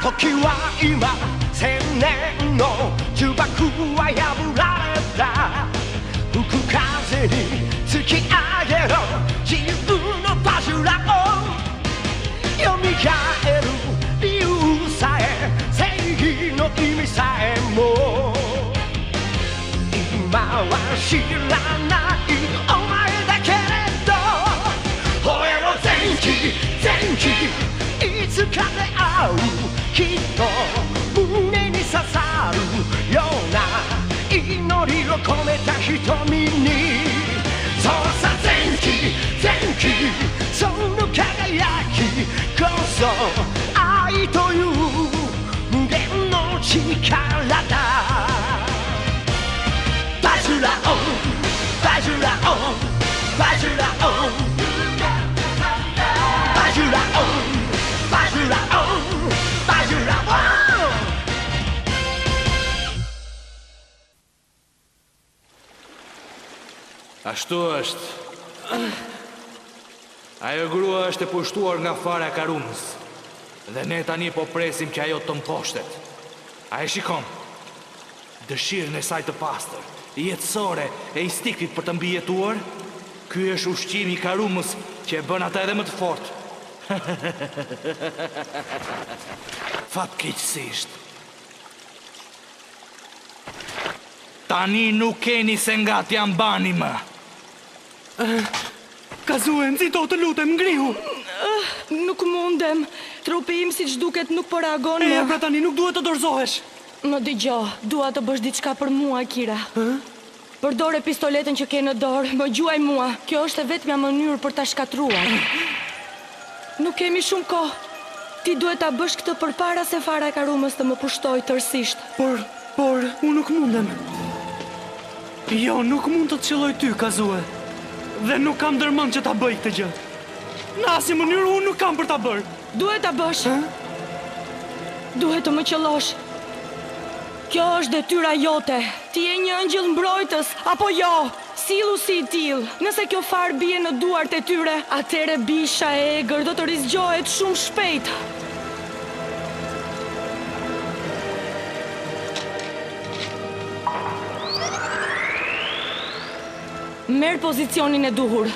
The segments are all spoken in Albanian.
時は今千年の呪縛は破られた吹く風に突き上げろ自由のバジュラを蘇る理由さえ正義の意味さえも今は知らないお前だけれど俺の前期いつか出会うきっと胸に刺さるような祈りを込めた瞳にそうさ前期その輝きこそ愛という無限の力だバジュラオバジュラオバジュラオバジュラオAshtu është. Ajo grua është e pushtuar nga fara e Karumës. Dhe ne tani po presim që ajo të mposhtet. A e shikon? Dëshirën e saj të pastër, jetësore e instiktit për të mbijetuar, ky është ushqimi i Karumës që e bën ata edhe më të fortë. Fatkeqësisht. Tani nuk keni se nga t'ja mbani më. Kazue, nxito të lutem, ngrihu. Nuk mundem. Trupi im siç duket nuk po reagon më. Pra tani nuk duhet të dorëzohesh. Më dëgjoj, dua të bësh diçka për mua, Akira. Përdore pistoletën që ke në dorë, më gjuaj mua. Kjo është e vetmja mënyrë për ta shkatruar. Nuk kemi shumë kohë. Ti duhet ta bësh këtë përpara se fara e Karumës të më pushtoj tërësisht. Por, unë nuk mundem. Jo, nuk mund të të qëlloj ty, Kazue. Dhe nuk kam dërmend që ta bëj këtë gjë. Në asnjë mënyrë unë nuk kam për ta bërë. Duhet ta bësh. Duhet të më qellosh. Kjo është detyra jote. Ti je një angjëll mbrojtës, apo jo? Sillu si i tillë. Nëse kjo farë bie në duart e tyre, atëre bisha e egër do të rizgjohet shumë shpejt. Merë pozicionin e duhur.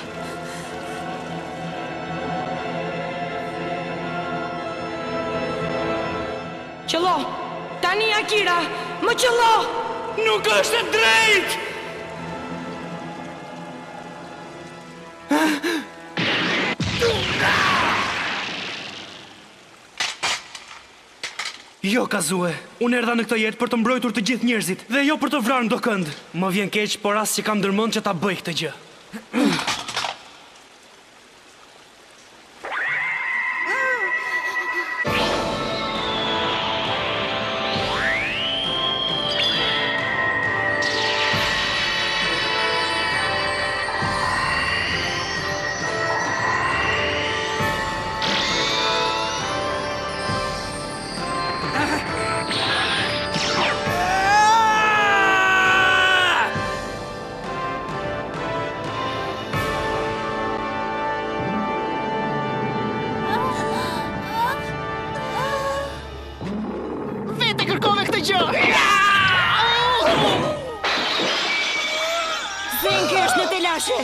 Qëllo! Tani, Akira! Më qëllo! Nuk është e drejtë! Jo, Kazue, unë erdha në këtë jetë për të mbrojtur të gjithë njerëzit dhe jo për të vrarë ndo kënd. Më vjen keq, por as që kam ndërmend që ta bëj këtë gjë. Zenke është në telashe.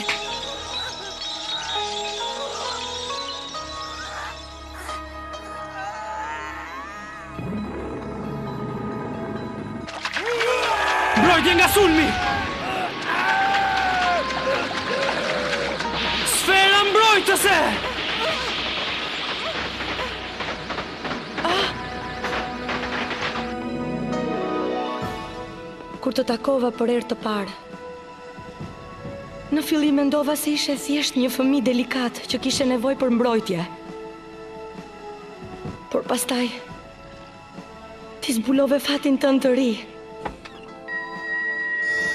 Mbrojtje nga sulmi! Sfera mbrojtëse! Kur të takova për herë të parë, në fillim mendova se ishe thjesht një fëmijë delikat që kishte nevojë për mbrojtje. Por pastaj ti zbulove fatin tënd të ri.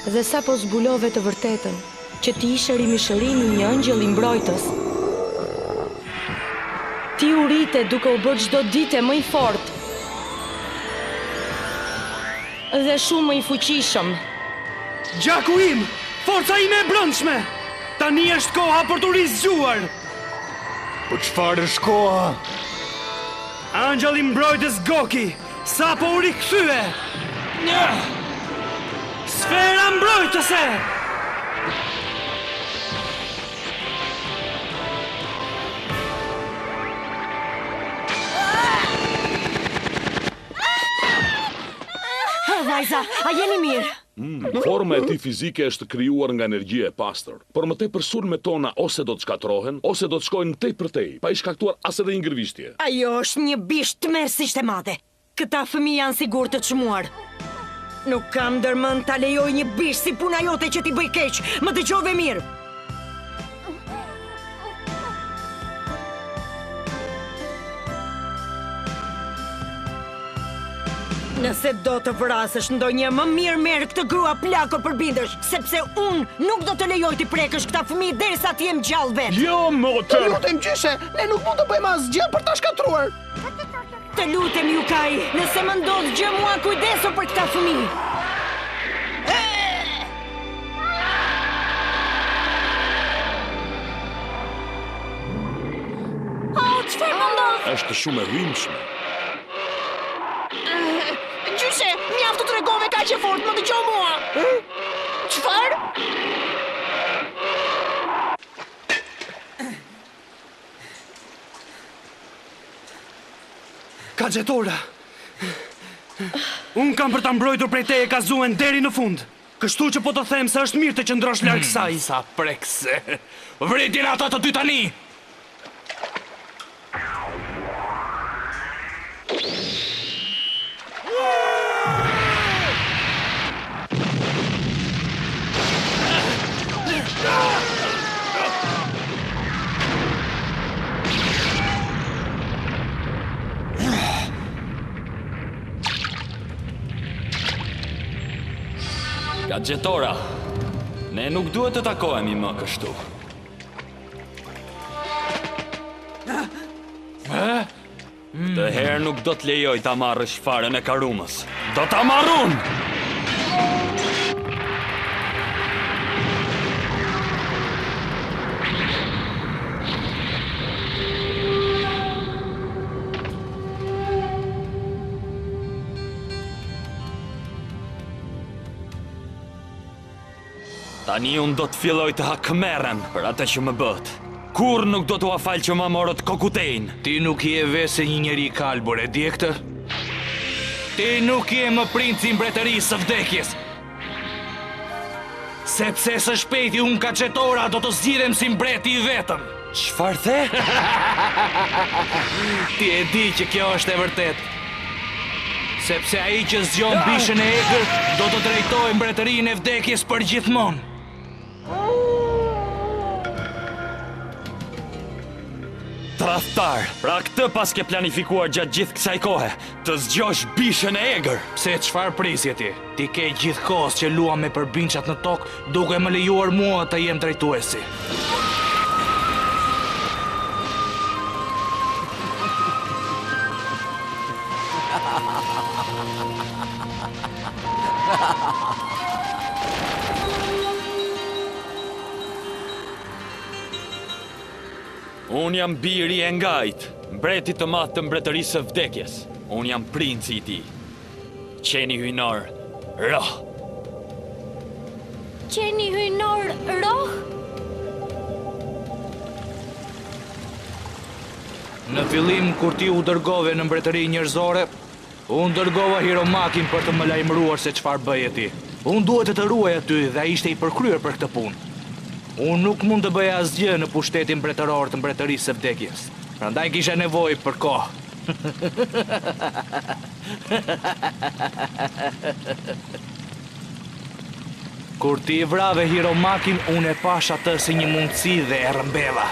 Dhe sapo zbulove të vërtetën, që ti ishe rimishërimi një angjëll i mbrojtës. Ti u rite duke u bërë çdo ditë më i fortë. Dhe shumë më i fuqishëm. Gjaku im, forca ime e brëndshme. Tani është koha për të rizgjuar. Po çfarë është koha? Angjëlli mbrojtës Goki, sa po u rikthye. Sfera mbrojtëse. Vajza, a jeni mirë? Forma e tij fizike është krijuar nga energjia e pastër. Por më tepër sulmet tona ose do të shkatrohen, ose do të shkojnë tej për tej, pa i shkaktuar as edhe një ngërvishtje. Ajo është një bish tmerrsisht e madhe. Këta fëmijë janë sigurt të çmuar. Nuk kam ndërmend ta lejoj një bish si puna jote që t'i bëj keq. Më dëgjove mirë. Nëse do të vrasësh ndonjë, më mirë merr këtë grua plako përbindesh, sepse unë nuk do të lejoj t'i prekësh këta fëmijë derisa të jem gjallë vetë. Jo, motër! Të lutem gjyshe, ne nuk mund të bëjmë asgjë për ta shkatruar. Të lutem Jukai, nëse më ndodh gjë mua kujdesu për këta fëmijë. Çfarë më ndodh? Është shumë e rrymshme. Gjyshe, mjaft të tregove kaq e fort, më dëgjoj mua. Çfarë? Kaxhetora. Unë kam për ta mbrojtur prej teje kazuen deri në fund. Kështu që po të them se është mirë të qëndrosh larg saj. Sa prekse. Vritin ata të dy tani. Kaxhetora, ne nuk duhet të takohemi më kështu. Këtë herë nuk do të lejoj ta marrësh farën e Karumës. Do ta marr unë! Tani unë do të filloj të hakmerrem për atë që më bët. Kur nuk do t'ua falë që ma morët kokutejn. Ti nuk je vese një njeri i kalbur, e di këtë? Ti nuk je më princi i mbretërisë së vdekjes. Sepse së shpejti unë Kaxhetora do të zgjidhem si mbreti i vetëm. Çfarë the? Ti e di që kjo është e vërtet. Sepse ai që zgjon bishën e egër do të drejtojë mbretërinë e vdekjes për gjithmonë. Tradhtar, pra këtë pas ke planifikuar gjatë gjithë kësaj kohe, të zgjosh bishën e egër. Pse çfarë prisje ti? Ti ke gjithë kohës që luam me përbinçat në tokë, duke më lejuar mua të jem drejtuesi. Unë jam biri e ngajt, mbreti të madh të mbretërisë së vdekjes. Unë jam princi i tij. Qeni hyjnor, Roh. Qeni hyjnor Roh? Në fillim, kur ti u dërgove në mbretëri njerëzore, unë dërgova Hiromakin për të më lajmëruar se çfarë bëje ti. Unë duhet të ruaj aty dhe ai ishte i përkryer për këtë punë. Unë nuk mund të bëj asgjë në pushtetin mbretëror të mbretërisë së vdekjes. Prandaj kisha nevojë për kohë. Kur ti vrave Hiromakin, unë e pash atë si një mundësi dhe e rrëmbeva.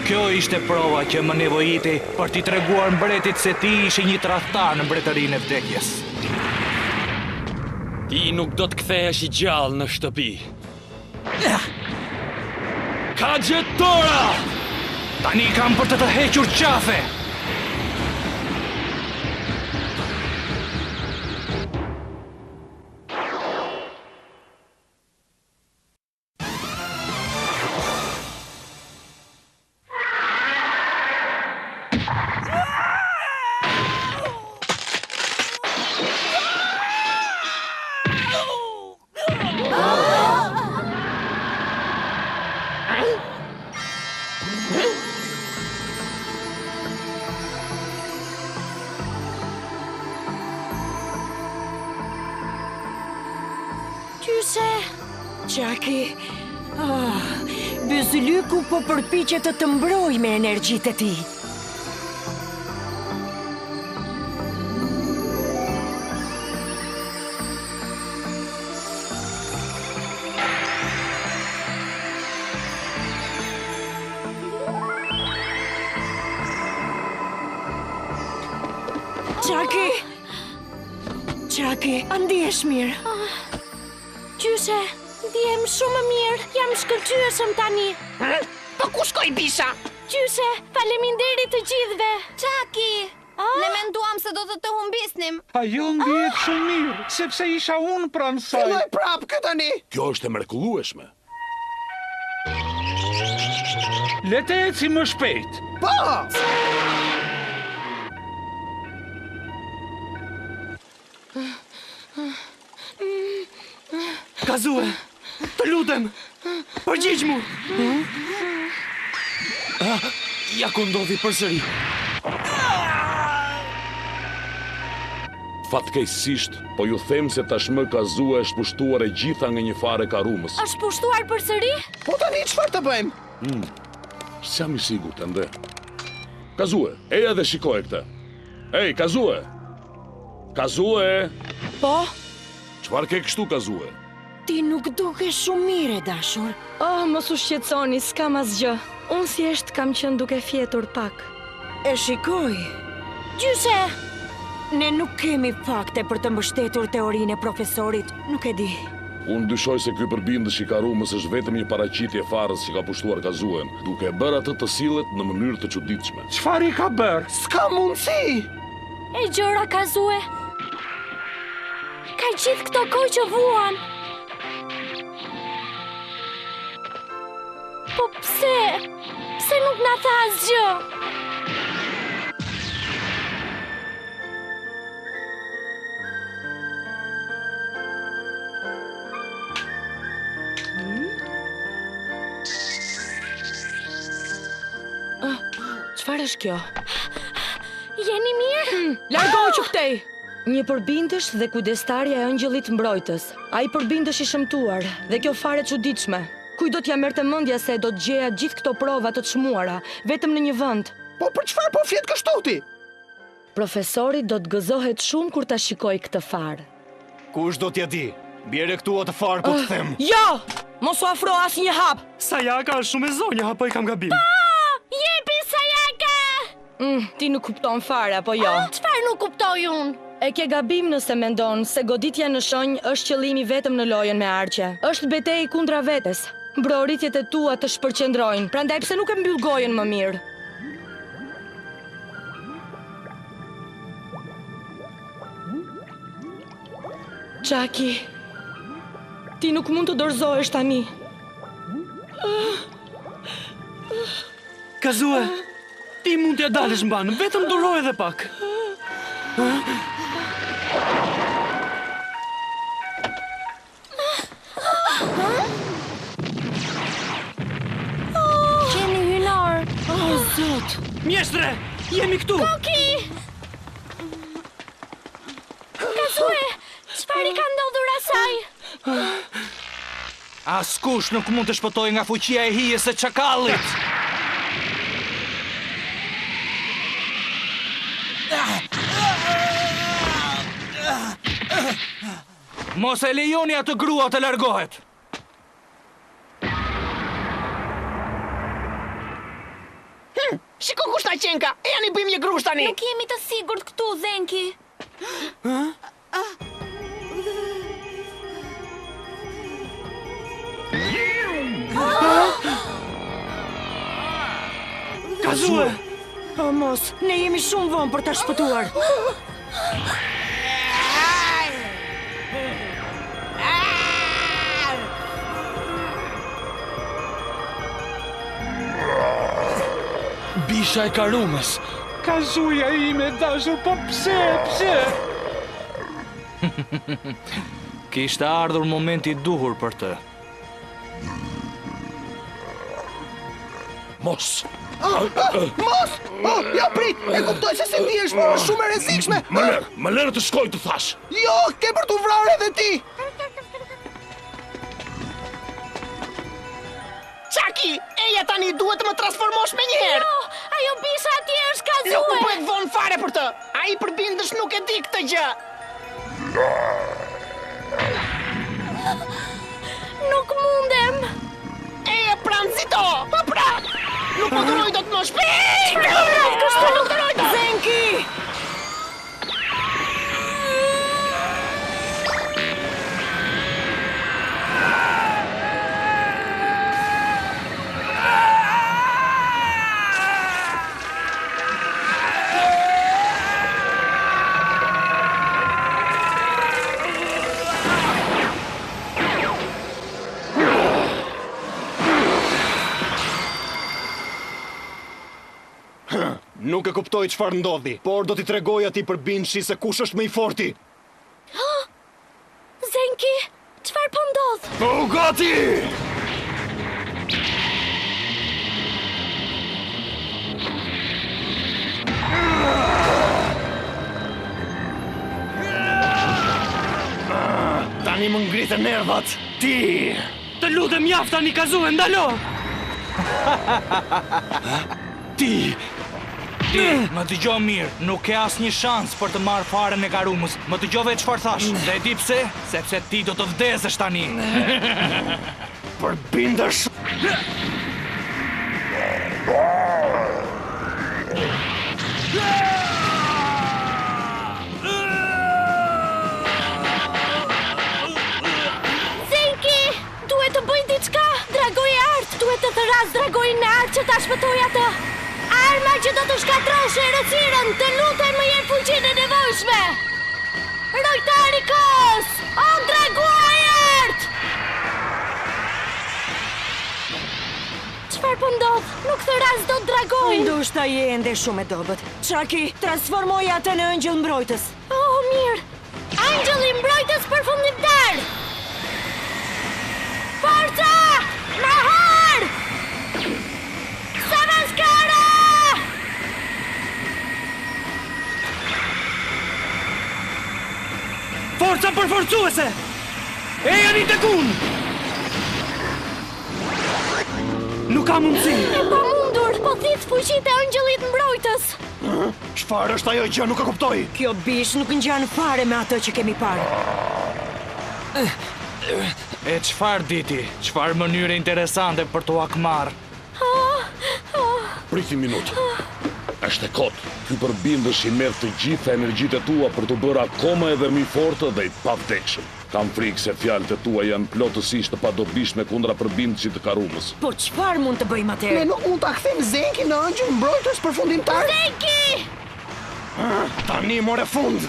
Kjo ishte prova që më nevojiti për t'i treguar mbretit se ti ishe një tradhtar në mbretërinë e vdekjes. Ti nuk do të kthehesh i gjallë në shtëpi. Kaxhetora! Tani kam për të hequr qafe! Qaki, Byzylyku po përpiqet të mbrojë me energjitë e tij. Qaki, a ndihesh mirë? Gjyshe, ndihem shumë mirë, jam shkëlqyeshëm tani. Po ku shkoj Bisha? Gjyshe, faleminderit të gjithëve. Qaki, ne menduam se do të humbisnim. Ajo ndihet shumë mirë, sepse isha unë pranë saj. Filloj prap këtë tani. Kjo është e mrekullueshme. Le të ecim më shpejt. Po! Kazue, të lutem, përgjigj mu! Ja ku ndodhi përsëri. Fatkeqësisht, po ju them se tashmë Kazue është pushtuar e gjitha nga një fare karumës. Është pushtuar përsëri? Po tani çfarë të bëjmë? S'jam i sigurt ende. Kazue, eja dhe shikoj këtë. Ej, Kazue! Kazue! Po? Çfarë ke kështu, Kazue? Ti nuk duke shumë mirë, dashur. Mos u shqetësoni, s'kam asgjë. Unë thjesht kam qenë duke fjetur pak. E shikoj. Gjyshe, Ne nuk kemi fakte për të mbështetur teorinë e profesorit, nuk e di. Unë dyshoj se ky përbindësh i karumës është vetëm një paraqitje farës që ka pushtuar Kazuen, duke bërë atë të sillet në mënyrë të çuditshme. Çfarë i ka bërë? S'ka mundësi! e gjëra Kazue. Ka gjithë këto kohë që vuan. Po pse? Pse nuk na tha asgjë? Çfarë është kjo? Jeni mirë? Largohu që këtej! Një përbindësh dhe kujdestarja e ëngjëllit mbrojtës. Ai përbindësh i shëmtuar dhe kjo fare çuditshme. Kujt do t'ja merrte mendja se do të gjeja gjithë këto prova të çmuara vetëm në një vend? Po për çfarë po flet kështu ti? Profesori do të gëzohet shumë kur ta shikoj këtë farë. Kush do t'ja di? Bjere këtu atë farë po të them. Jo! Mos u afro asnjë hap! Sayaka është shumë e zonja, apo i kam gabim? Jepi Sayaka! Ti nuk kupton fare, apo jo? Çfarë nuk kuptoj unë? E ke gabim nëse mendon se goditja në shenjë është qëllimi vetëm në lojën me arqe. Është betejë kundra vetes. Mbroritjet e tua të shpërqendrojnë, prandaj pse nuk e mbyll gojën më mirë? Qaki, ti nuk mund të dorëzohesh tani. Kazue, ti mund t'ja dalësh mban, vetëm duroj edhe pak. Qeni hynar. O, Zot! Mjeshtre, jemi këtu! Koki! Kazue, çfarë i ka ndodhur asaj? Askush nuk mund të shpëtoj nga fuqia e hijes së çakallit. Mos e lejoni atë grua të largohet. Shiko kush ta qenka, e janë i bëjmë një grush tani. Nuk jemi të sigurt këtu, Zenki. Kazue! O mos, ne jemi shumë vonë për ta shpëtuar. Bisha e karumës. Kazuja ime dashur, po pse? Kishte ardhur momenti I duhur për të. Mos! Mos! Jo, prit! E kuptoj se ndihesh, por është shumë e rrezikshme. Më lërë të shkoj të thash. Jo, ke për t'u vrarë edhe ti. tani duhet të më transformosh me njëherë. Jo, ajo bisha atje është Kazue. Nuk më bëhet vonë fare për të. Ai përbindësh nuk e di këtë gjë. Nuk mundem. Pranzito! Po pran! Nuk më dëroj do të më shpejt! Kështu nuk dëroj do! Zenki! Nuk e kuptoj çfarë ndodhi, por do t'i tregoj atij përbindshi se kush është më i forti. Zenki, çfarë po ndodh? O gati! Tani më ngritën nervat. Ti! Të lutem mjaft tani Kazue, ndalo! Ti! Më dëgjo mirë, nuk ke asnjë shans për të marrë farën e Karumës. Më dëgjove çfarë thash? Dhe e di pse? Sepse ti do të vdesësh tani. Përbindesh. Zenki, duhet të bëj diçka. Dragoj e art, duhet të thëras dragojin e art që ta shpëtoj atë. Arma që do të shkatroshe erësirën, të lutem më jenë fuqinë e nevojshme! Rojtari Kos! O draguajert! Çfarë po ndodh? Nuk thëras do të dragojnë! Ndoshta je ende shumë e dobët. Chucky, transformoj atë në angjëll mbrojtës. Oh, mirë! Angjëlli mbrojtës përfundimtar! Forca! Mahar! Savaskara! Forca përforcuese! Eja një të kun! Nuk ka mundësi! E pa mundur, po thith fuqit e angjëllit mbrojtës! Çfarë është ajo që nuk e kuptoj? Kjo bish nuk ngjan fare me atë që kemi parë. E çfarë diti? Çfarë mënyre interesante për t'u akmarr? Priti minutë. Është e kotë. Ky përbindësh i merr të gjitha energjitë tua për të bërë akoma edhe më fortë dhe i pavdekshëm. Kam frikë se fjalët e tua janë plotësisht të padobishme kundra përbindësit të Karumës. Po çfarë mund të bëjmë atëherë? Ne nuk mund ta kthejmë Zenki në angjëll mbrojtës përfundimtar. Zenki! Tani more fund.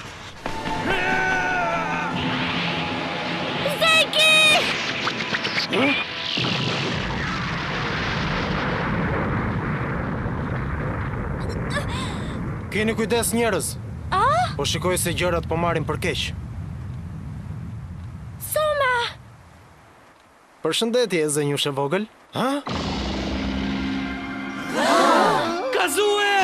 Zenki! Keni kujdes njerëz. Po shikoj se gjërat po marrin për keq. Soma! Përshëndetje, zënjush e vogël. Ha? Kazue!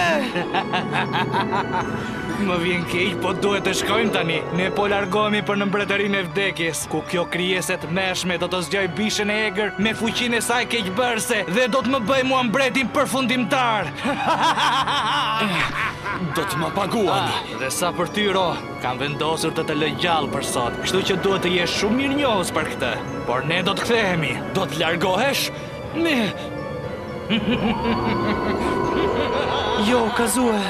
Më vjen keq, po duhet të shkojmë tani. Ne po largohemi për në mbretërinë e vdekjes, ku kjo krijesë të mëshme do të zgjoj bishën e egër me fuqinë e saj keqbërëse dhe do të më bëj mua mbretin përfundimtar. Do të më paguani. Dhe sa për ty, Ro, kam vendosur të lë gjallë për sot, kështu që duhet të jesh shumë mirënjohës për këtë. Por ne do të kthehemi. Do të largohesh? Jo, Kazue.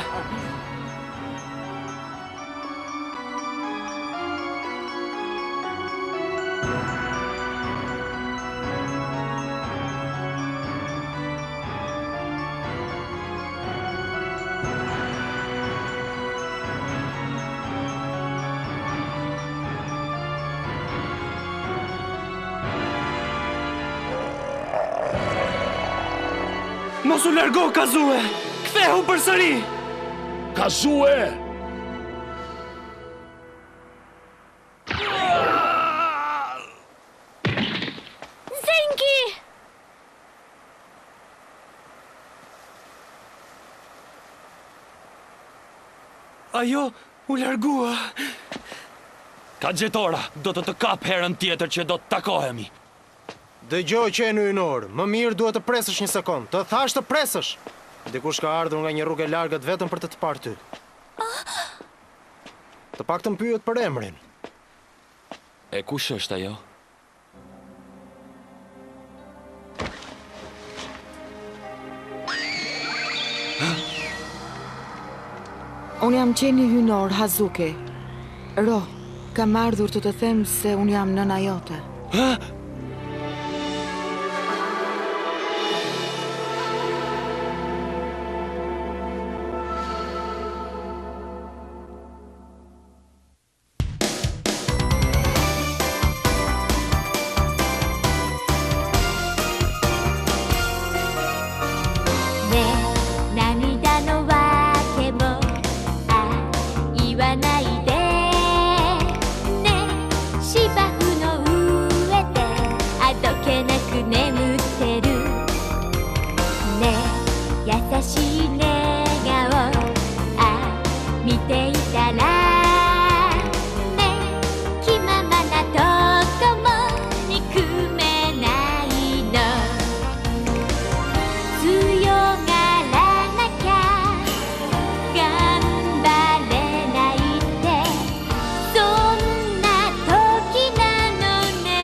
Mos u largo, Kazue! Kthehu përsëri! Kazue! Zenki! Ajo u largua. Ka gjetora, do të kap herën tjetër që do të takohemi. Dëgjoj qenë ynor, më mirë duhet të presësh një sekond. Të thash të presësh. Dikush ka ardhur nga një rrugë e largët vetëm për të parë ty. Të paktën pyet për emrin. E kush është ajo? Unë jam qeni hynor, Hazuki. Ro, kam ardhur të të them se unë jam nëna jote. Name